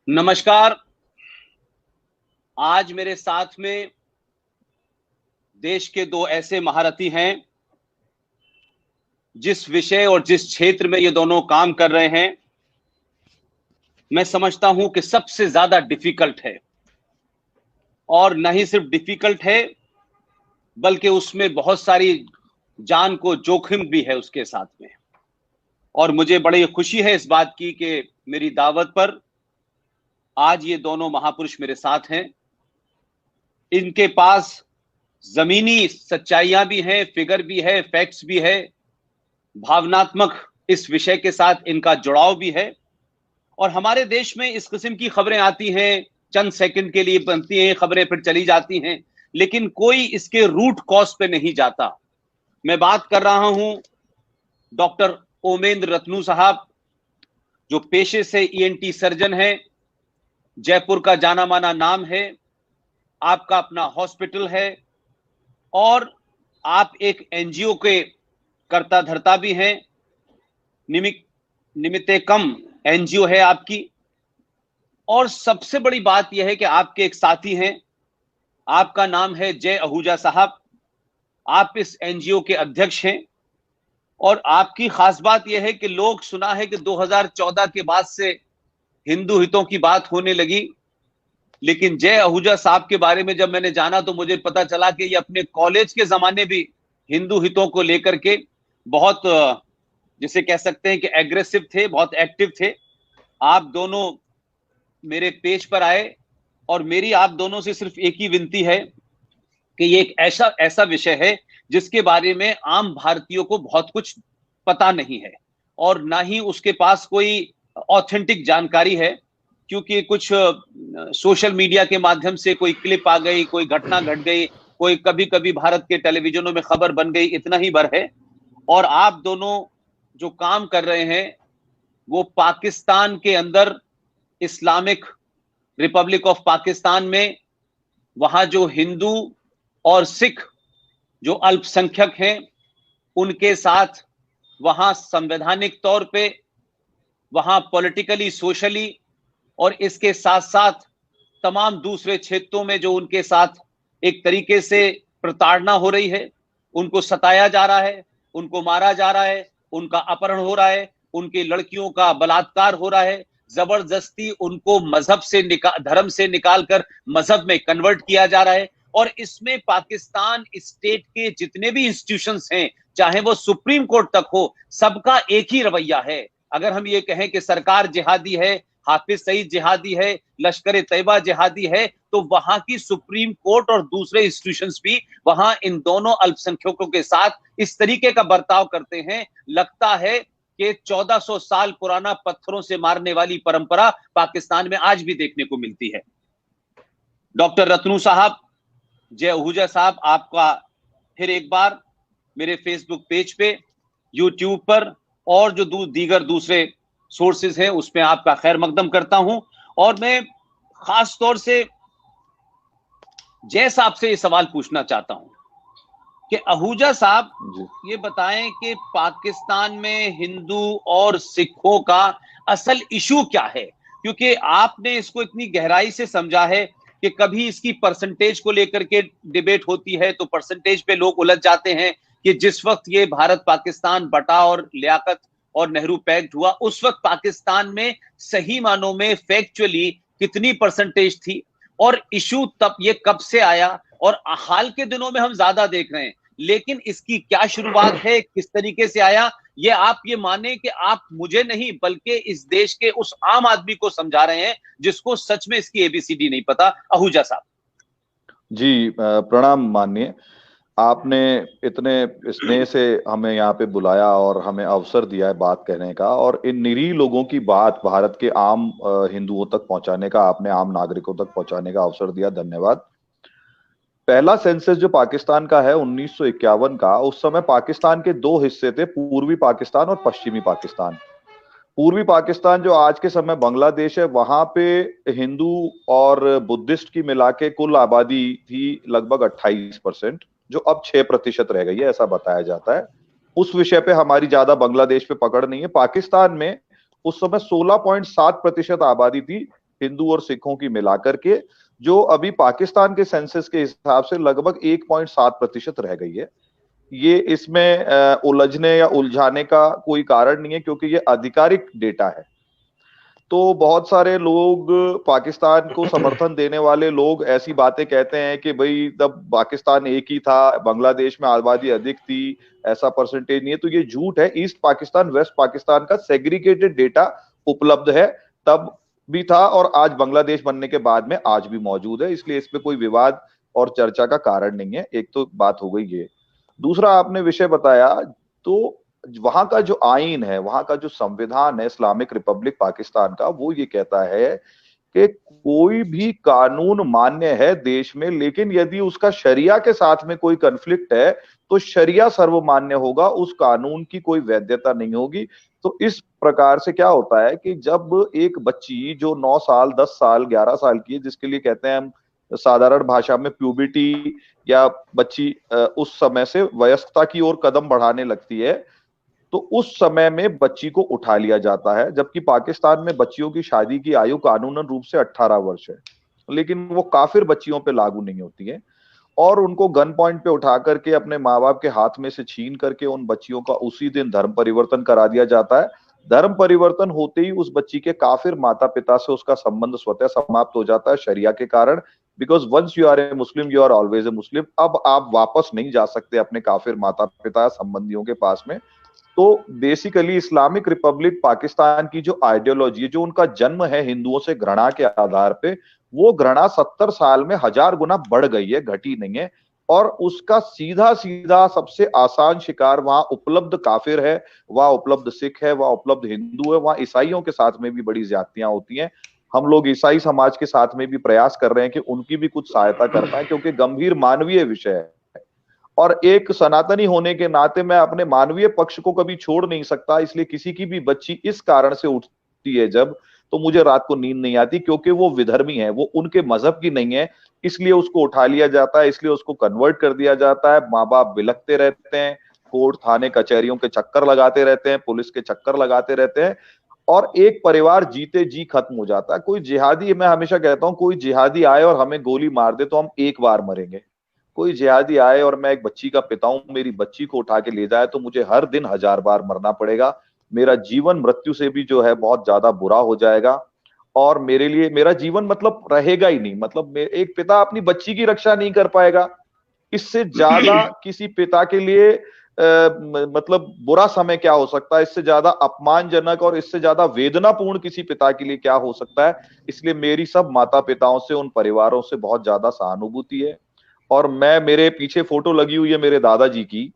नमस्कार। आज मेरे साथ में देश के दो ऐसे महारथी हैं जिस विषय और जिस क्षेत्र में ये दोनों काम कर रहे हैं, मैं समझता हूं कि सबसे ज्यादा डिफिकल्ट है। और न ही सिर्फ डिफिकल्ट है बल्कि उसमें बहुत सारी जान को जोखिम भी है उसके साथ में। और मुझे बड़ी खुशी है इस बात की कि मेरी दावत पर आज ये दोनों महापुरुष मेरे साथ हैं। इनके पास जमीनी सच्चाइयां भी हैं, फिगर भी है, फैक्ट्स भी है, भावनात्मक इस विषय के साथ इनका जुड़ाव भी है। और हमारे देश में इस किस्म की खबरें आती हैं, चंद सेकंड के लिए बनती हैं खबरें, फिर चली जाती हैं, लेकिन कोई इसके रूट कॉज पे नहीं जाता। मैं बात कर रहा हूं डॉक्टर ओमेंद्र रतनू साहब, जो पेशे से ईएनटी सर्जन हैं, जयपुर का जाना माना नाम है, आपका अपना हॉस्पिटल है और आप एक एनजीओ के कर्ता धर्ता भी हैं। निमित्ते कम एनजीओ है आपकी। और सबसे बड़ी बात यह है कि आपके एक साथी हैं, आपका नाम है जय आहूजा साहब। आप इस एनजीओ के अध्यक्ष हैं और आपकी खास बात यह है कि लोग सुना है कि 2014 के बाद से हिंदू हितों की बात होने लगी, लेकिन जय आहूजा साहब के बारे में जब मैंने जाना तो मुझे पता चला कि ये अपने कॉलेज के जमाने भी हिंदू हितों को लेकर के बहुत, जिसे कह सकते हैं कि एग्रेसिव थे, बहुत एक्टिव थे। आप दोनों मेरे पेज पर आए और मेरी आप दोनों से सिर्फ एक ही विनती है कि ये एक ऐसा विषय है जिसके बारे में आम भारतीयों को बहुत कुछ पता नहीं है और ना ही उसके पास कोई ऑथेंटिक जानकारी है, क्योंकि कुछ सोशल मीडिया के माध्यम से कोई क्लिप आ गई, कोई घटना घट गई, कोई कभी कभी भारत के टेलीविजनों में खबर बन गई, इतना ही भर है। और आप दोनों जो काम कर रहे हैं वो पाकिस्तान के अंदर, इस्लामिक रिपब्लिक ऑफ पाकिस्तान में, वहां जो हिंदू और सिख जो अल्पसंख्यक हैं उनके साथ वहां संवैधानिक तौर पे, वहां पॉलिटिकली, सोशली और इसके साथ साथ तमाम दूसरे क्षेत्रों में जो उनके साथ एक तरीके से प्रताड़ना हो रही है, उनको सताया जा रहा है, उनको मारा जा रहा है, उनका अपहरण हो रहा है, उनकी लड़कियों का बलात्कार हो रहा है, जबरदस्ती उनको मजहब से धर्म से निकालकर मजहब में कन्वर्ट किया जा रहा है। और इसमें पाकिस्तान स्टेट के जितने भी इंस्टीट्यूशंस हैं, चाहे वो सुप्रीम कोर्ट तक हो, सबका एक ही रवैया है। अगर हम ये कहें कि सरकार जिहादी है, हाफिज सईद जिहादी है, लश्कर तैयबा जिहादी है, तो वहां की सुप्रीम कोर्ट और दूसरे इंस्टीट्यूशंस भी वहां इन दोनों अल्पसंख्यकों के साथ इस तरीके का बर्ताव करते हैं। लगता है कि 1400 साल पुराना पत्थरों से मारने वाली परंपरा पाकिस्तान में आज भी देखने को मिलती है। डॉक्टर रतनू साहब, जय आहूजा साहब, आपका फिर एक बार मेरे फेसबुक पेज पे, यूट्यूब पर और जो दीगर दूसरे सोर्सेज हैं उसमें आपका खैर मकदम करता हूं। और मैं खास तौर से जय साहब से ये सवाल पूछना चाहता हूं कि आहूजा साहब ये बताएं कि पाकिस्तान में हिंदू और सिखों का असल इशू क्या है, क्योंकि आपने इसको इतनी गहराई से समझा है कि कभी इसकी परसेंटेज को लेकर के डिबेट होती है तो परसेंटेज पे लोग उलझ जाते हैं कि जिस वक्त ये भारत पाकिस्तान बटा और लियाकत और नेहरू पैक्ट हुआ, उस वक्त पाकिस्तान में सही मानों में फैक्चुअली कितनी परसेंटेज थी और इशू तब ये कब से आया। और हाल के दिनों में हम ज्यादा देख रहे हैं, लेकिन इसकी क्या शुरुआत है, किस तरीके से आया, ये आप ये माने कि आप मुझे नहीं बल्कि इस देश के उस आम आदमी को समझा रहे हैं जिसको सच में इसकी एबीसीडी नहीं पता। आहूजा साहब जी, प्रणाम माननीय। आपने इतने स्नेह से हमें यहाँ पे बुलाया और हमें अवसर दिया है बात कहने का, और इन निरीह लोगों की बात भारत के आम हिंदुओं तक पहुंचाने का, आपने आम नागरिकों तक पहुंचाने का अवसर दिया, धन्यवाद। पहला सेंसस जो पाकिस्तान का है 1951 का, उस समय पाकिस्तान के दो हिस्से थे, पूर्वी पाकिस्तान और पश्चिमी पाकिस्तान। पूर्वी पाकिस्तान जो आज के समय बांग्लादेश है, वहां पे हिंदू और बुद्धिस्ट की मिला के कुल आबादी थी लगभग 28%, जो अब 6% रह गई है, ऐसा बताया जाता है। उस विषय पे हमारी ज्यादा बांग्लादेश पे पकड़ नहीं है। पाकिस्तान में उस समय 16.7% आबादी थी हिंदू और सिखों की मिलाकर के, जो अभी पाकिस्तान के सेंसस के हिसाब से लगभग 1.7% रह गई है। ये इसमें उलझने या उलझाने का कोई कारण नहीं है, क्योंकि ये आधिकारिक डेटा है। तो बहुत सारे लोग, पाकिस्तान को समर्थन देने वाले लोग ऐसी बातें कहते हैं कि भाई तब पाकिस्तान एक ही था, बांग्लादेश में आबादी अधिक थी, ऐसा परसेंटेज नहीं है। तो ये झूठ है। ईस्ट पाकिस्तान, वेस्ट पाकिस्तान का सेग्रीगेटेड डेटा उपलब्ध है, तब भी था और आज बांग्लादेश बनने के बाद में आज भी मौजूद है। इसलिए इसमें कोई विवाद और चर्चा का कारण नहीं है। एक तो बात हो गई ये। दूसरा आपने विषय बताया, तो वहां का जो आईन है, वहां का जो संविधान है इस्लामिक रिपब्लिक पाकिस्तान का, वो ये कहता है कि कोई भी कानून मान्य है देश में, लेकिन यदि उसका शरिया के साथ में कोई कन्फ्लिक्ट है तो शरिया सर्वमान्य होगा, उस कानून की कोई वैधता नहीं होगी। तो इस प्रकार से क्या होता है कि जब एक बच्ची जो 9 साल, 10 साल, 11 साल की है, जिसके लिए कहते हैं हम साधारण भाषा में प्यूबिटी, या बच्ची उस समय से वयस्कता की ओर कदम बढ़ाने लगती है, तो उस समय में बच्ची को उठा लिया जाता है। जबकि पाकिस्तान में बच्चियों की शादी की आयु कानूनन रूप से 18 वर्ष है, लेकिन वो काफिर बच्चियों पे लागू नहीं होती है। और उनको गन पॉइंट पे उठा करके अपने माँ बाप के हाथ में से छीन करके उन बच्चियों का उसी दिन धर्म परिवर्तन करा दिया जाता है। धर्म परिवर्तन होते ही उस बच्ची के काफिर माता पिता से उसका संबंध स्वतः समाप्त हो जाता है शरिया के कारण। Because once you are a Muslim, you are always a Muslim. अब आप वापस नहीं जा सकते अपने काफिर माता पिता संबंधियों के पास में। तो बेसिकली इस्लामिक रिपब्लिक पाकिस्तान की जो आइडियोलॉजी है, जो उनका जन्म है हिंदुओं से घृणा के आधार पे, वो घृणा 70 साल में 1000 गुना बढ़ गई है, घटी नहीं है। और उसका सीधा सीधा सबसे आसान शिकार वहां उपलब्ध काफिर है, वहां उपलब्ध सिख है, वहां उपलब्ध हिंदू है, वहां ईसाइयों के साथ में भी बड़ी ज्यादतियां होती हैं। हम लोग ईसाई समाज के साथ में भी प्रयास कर रहे हैं कि उनकी भी कुछ सहायता कर पाए, क्योंकि गंभीर मानवीय विषय है। और एक सनातनी होने के नाते मैं अपने मानवीय पक्ष को कभी छोड़ नहीं सकता। इसलिए किसी की भी बच्ची इस कारण से उठती है जब, तो मुझे रात को नींद नहीं आती, क्योंकि वो विधर्मी है, वो उनके मजहब की नहीं है। इसलिए उसको उठा लिया जाता है, इसलिए उसको कन्वर्ट कर दिया जाता है। माँ बाप बिलखते रहते हैं, कोर्ट थाने कचहरियों के चक्कर लगाते रहते हैं, पुलिस के चक्कर लगाते रहते हैं, और एक परिवार जीते जी खत्म हो जाता है। कोई जिहादी, मैं हमेशा कहता हूं, कोई जिहादी आए और हमें गोली मार दे तो हम एक बार मरेंगे। कोई जिहादी आए और मैं एक बच्ची का पिता हूं, मेरी बच्ची को उठा के ले जाए तो मुझे हर दिन 1000 बार मरना पड़ेगा। मेरा जीवन मृत्यु से भी जो है बहुत ज्यादा बुरा हो जाएगा, और मेरे लिए मेरा जीवन मतलब रहेगा ही नहीं। मतलब एक पिता अपनी बच्ची की रक्षा नहीं कर पाएगा, इससे ज्यादा किसी पिता के लिए मतलब बुरा समय क्या हो सकता है, इससे ज्यादा अपमानजनक और इससे ज्यादा वेदनापूर्ण किसी पिता के लिए क्या हो सकता है। इसलिए मेरी सब माता पिताओं से, उन परिवारों से बहुत ज्यादा सहानुभूति है। और मैं, मेरे पीछे फोटो लगी हुई है मेरे दादाजी की,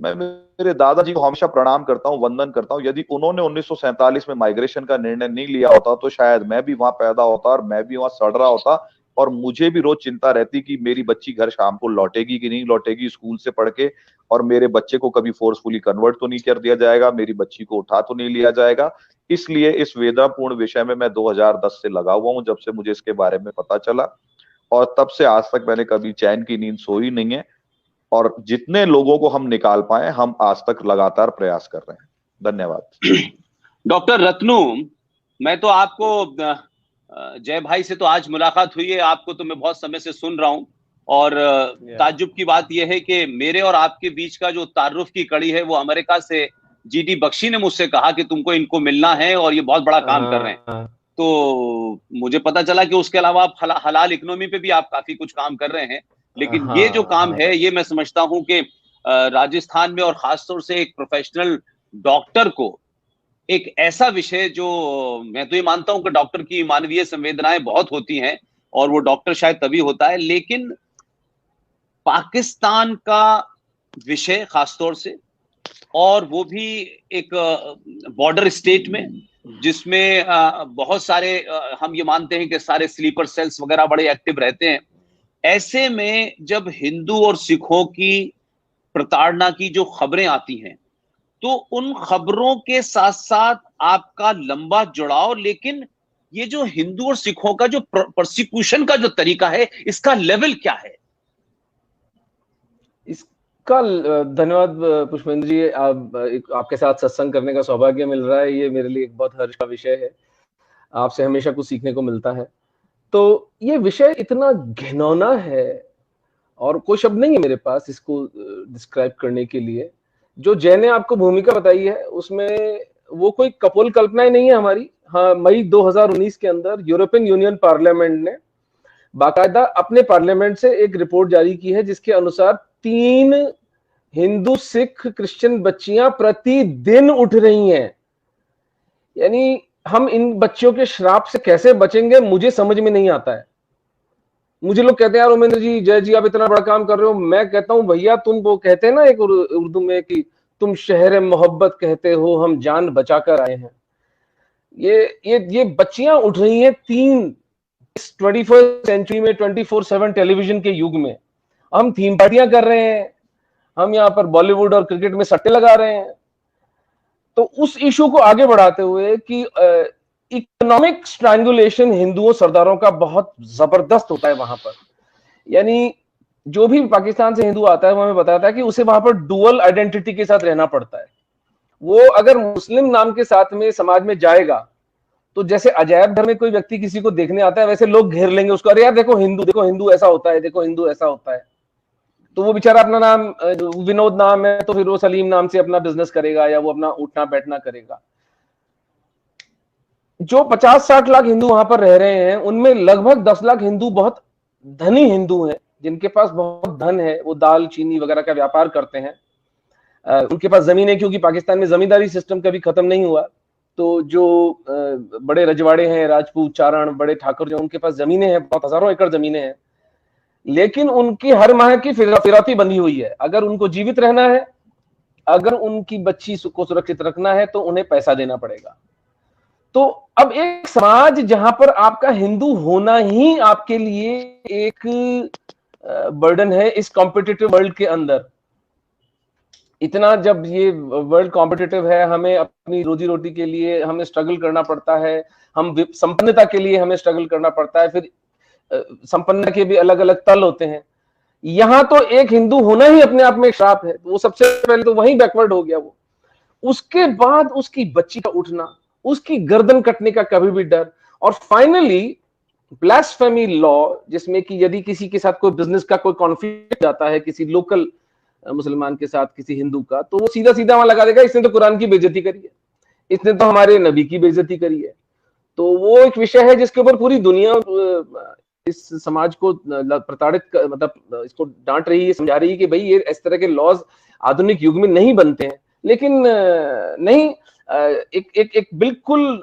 मैं मेरे दादाजी को हमेशा प्रणाम करता हूँ, वंदन करता हूँ। यदि उन्होंने 1947 में माइग्रेशन का निर्णय नहीं लिया होता तो शायद मैं भी वहां पैदा होता और मैं भी वहां सड़ रहा होता, और मुझे भी रोज चिंता रहती कि मेरी बच्ची घर शाम को लौटेगी कि नहीं लौटेगी स्कूल से पढ़ के, और मेरे बच्चे को कभी फोर्सफुली कन्वर्ट तो नहीं कर दिया जाएगा, मेरी बच्ची को उठा तो नहीं लिया जाएगा। इसलिए इस वेदनापूर्ण विषय में मैं 2010 से लगा हुआ हूँ, जब से मुझे इसके बारे में पता चला, और तब से आज तक मैंने कभी चैन की नींद सोई नहीं है। और जितने लोगों को हम निकाल पाए, हम आज तक लगातार प्रयास कर रहे हैं। धन्यवाद। डॉक्टर रत्नू, मैं तो आपको, जय भाई से तो आज मुलाकात हुई है, आपको तो मैं बहुत समय से सुन रहा हूं, और ताज्जुब की बात यह है कि मेरे और आपके बीच का जो तारुफ की कड़ी है वो अमेरिका से जीडी बख्शी ने मुझसे कहा कि तुमको इनको मिलना है और ये बहुत बड़ा काम कर रहे हैं। तो मुझे पता चला कि उसके अलावा आप हलाल इकोनॉमी पे भी आप काफी कुछ काम कर रहे हैं, लेकिन ये जो काम है ये मैं समझता हूं कि राजस्थान में और खासतौर से एक प्रोफेशनल डॉक्टर को एक ऐसा विषय, जो मैं तो ये मानता हूं कि डॉक्टर की मानवीय संवेदनाएं बहुत होती हैं और वो डॉक्टर शायद तभी होता है, लेकिन पाकिस्तान का विषय खासतौर से, और वो भी एक बॉर्डर स्टेट में जिसमें बहुत सारे हम ये मानते हैं कि सारे स्लीपर सेल्स वगैरह बड़े एक्टिव रहते हैं। ऐसे में जब हिंदू और सिखों की प्रताड़ना की जो खबरें आती हैं, तो उन खबरों के साथ साथ आपका लंबा जुड़ाव, लेकिन ये जो हिंदू और सिखों का जो प्रोसिक्यूशन का जो तरीका है, इसका लेवल क्या है? इसका धन्यवाद पुष्पेंद्र जी, आपके साथ सत्संग करने का सौभाग्य मिल रहा है, ये मेरे लिए एक बहुत हर्ष का विषय है। आपसे हमेशा कुछ सीखने को मिलता है। तो ये विषय इतना घिनौना है और कोई शब्द नहीं है मेरे पास इसको डिस्क्राइब करने के लिए। जो जय ने आपको भूमिका बताई है उसमें वो कोई कपोल कल्पना ही नहीं है हमारी। हाँ, मई 2019 के अंदर यूरोपियन यूनियन पार्लियामेंट ने बाकायदा अपने पार्लियामेंट से एक रिपोर्ट जारी की है जिसके अनुसार 3 हिंदू सिख क्रिश्चियन बच्चियां प्रतिदिन उठ रही हैं। यानी हम इन बच्चियों के श्राप से कैसे बचेंगे मुझे समझ में नहीं आता है। मुझे लोग कहते हैं यार उमेंद्र जी, जय जी आप इतना बड़ा काम कर रहे हो। मैं कहता हूं भैया तुम वो कहते हैं ना एक उर्दू में कि तुम शहर मोहब्बत कहते हो, हम जान बचाकर आए हैं। ये बच्चियां उठ रही हैं 3 इस 21st सेंचुरी में 24/7 टेलीविजन के युग में। हम थीम पार्टियां कर रहे हैं, हम यहाँ पर बॉलीवुड और क्रिकेट में सट्टे लगा रहे हैं। तो उस इशू को आगे बढ़ाते हुए कि इकोनॉमिक स्ट्रैंगुलेशन हिंदुओं सरदारों का बहुत जबरदस्त होता है वहां पर। यानी जो भी पाकिस्तान से हिंदू आता है वो हमें बताता है कि उसे वहां पर डुअल आइडेंटिटी के साथ रहना पड़ता है। वो अगर मुस्लिम नाम के साथ में समाज में जाएगा तो जैसे अजायब घर में कोई व्यक्ति किसी को देखने आता है वैसे लोग घेर लेंगे उसको, अरे यार देखो हिंदू ऐसा होता है, देखो हिंदू ऐसा होता है। तो वो बेचारा अपना नाम विनोद नाम है तो फिर वो सलीम नाम से अपना बिजनेस करेगा या वो अपना उठना बैठना करेगा। जो 50-60 लाख हिंदू वहां पर रह रहे हैं उनमें लगभग 10 लाख हिंदू बहुत धनी हिंदू हैं जिनके पास बहुत धन है, वो दाल चीनी वगैरह का व्यापार करते हैं। उनके पास जमीनें, क्योंकि पाकिस्तान में जमींदारी सिस्टम कभी खत्म नहीं हुआ, तो जो बड़े रजवाड़े हैं, राजपूत चारण, बड़े ठाकुर जो उनके पास जमीनें हैं, बहुत हजारों एकड़ जमीनें हैं। लेकिन उनकी हर माह की फिरौती बंधी हुई है। अगर उनको जीवित रहना है, अगर उनकी बच्ची को सुरक्षित रखना है तो उन्हें पैसा देना पड़ेगा। तो अब एक समाज जहां पर आपका हिंदू होना ही आपके लिए एक बर्डन है इस कॉम्पिटिटिव वर्ल्ड के अंदर। इतना जब ये वर्ल्ड कॉम्पिटिटिव है, हमें अपनी रोजी रोटी के लिए हमें स्ट्रगल करना पड़ता है, हम संपन्नता के लिए हमें स्ट्रगल करना पड़ता है, फिर संपन्नता के भी अलग अलग तल होते हैं। यहां तो एक हिंदू होना ही अपने आप में एक श्राप है। वो सबसे पहले तो वहीं बैकवर्ड हो गया वो। उसके बाद उसकी बच्ची का उठना, उसकी गर्दन कटने का कभी भी डर, और फाइनली ब्लास्फेमी लॉ, जिसमें कि यदि किसी के साथ कोई बिजनेस का कोई कॉन्फ्लिक्ट जाता है किसी लोकल मुसलमान के साथ किसी हिंदू का, तो वो सीधा सीधा वहां लगा देगा इसने तो कुरान की बेइज्जती करी है, इसने तो हमारे नबी की बेइज्जती करी है। तो वो एक विषय है जिसके ऊपर पूरी दुनिया इस समाज को प्रताड़ित मतलब इसको डांट रही है, समझा रही है कि भाई ये इस तरह के लॉज आधुनिक युग में नहीं बनते हैं। लेकिन नहीं, एक बिल्कुल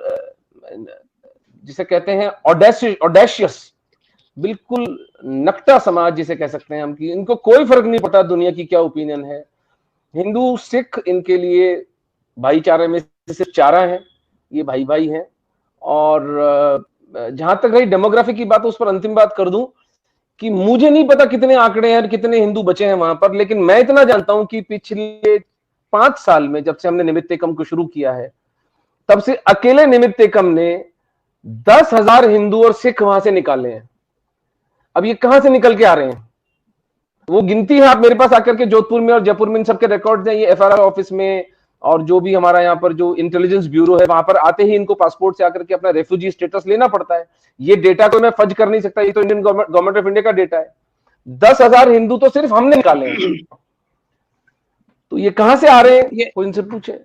जिसे कहते हैं ऑडेशियस, बिल्कुल नकटा समाज जिसे कह सकते हैं हम, कि इनको कोई फर्क नहीं पड़ता दुनिया की क्या ओपिनियन है। हिंदू सिख इनके लिए भाईचारे में सिर्फ चारा है, ये भाई भाई हैं। और जहां तक रही डेमोग्राफी की बात, उस पर अंतिम बात कर दूं कि मुझे नहीं पता कितने आंकड़े हैं, कितने हिंदू बचे हैं वहां पर, लेकिन मैं इतना जानता हूं कि पिछले 5 साल में जब से हमने निमित्त एकम को शुरू किया है, तब से अकेले निमित्त एकम ने 10,000 हिंदू और सिख वहां से निकाले हैं। अब ये कहां से निकल के आ रहे हैं वो गिनती है, आप मेरे पास आकर के जोधपुर में और जयपुर में इन सबके रिकॉर्ड्स हैं, ये FRR ऑफिस में, और जो भी हमारा यहाँ पर जो इंटेलिजेंस ब्यूरो है वहां पर आते ही इनको पासपोर्ट से आकर के अपना रेफ्यूजी स्टेटस लेना पड़ता है। ये डेटा को मैं फर्ज कर नहीं सकता, ये तो इंडियन गवर्नमेंट ऑफ इंडिया का डेटा है। 10,000 हिंदू तो सिर्फ हमने निकाले हैं। तो ये कहां से आ रहे हैं, कोई इनसे पूछे।